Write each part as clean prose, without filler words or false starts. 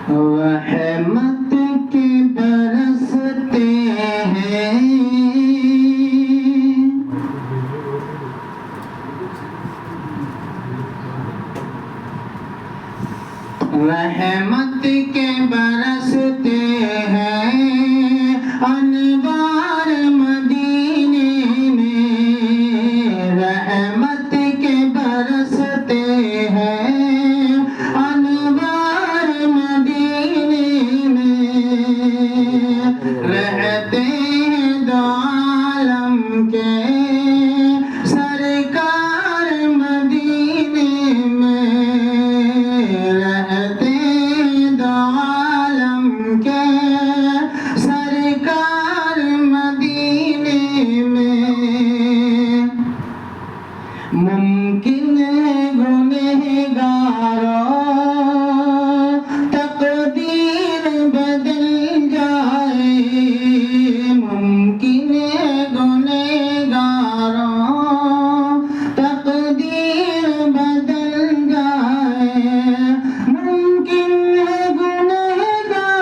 रहमत के बरसते हैं, रहमत के बरसते हैं अनवार मदीने में, रहमत के बरसते हैं अनवार मदीने में, रहते हैं दो आलम के सरकार मदीने में, रहते हैं दो आलम के सरकार मदीने में। मुमकिन है गुनहगारों तकदीर बदल जाए, मुमकिन है गुनहगारों तकदीर बदल जाए, मुमकिन है गुनहगारों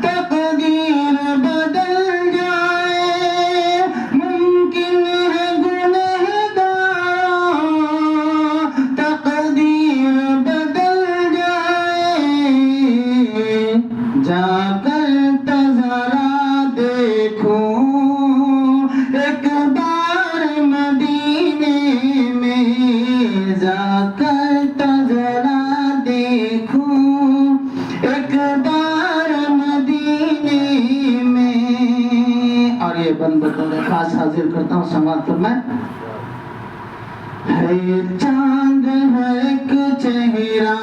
तकदीर बदल जाए, मुमकिन है गुनहगारों तकदीर बदल जाए। जाकर तज़रा देखो एक बार मदीने में, जाकर तज़रा देखो एक बार मदीने में। और ये बंद बतौर खास हाजिर करता हूँ समाप्त में। है चांद है एक चेहरा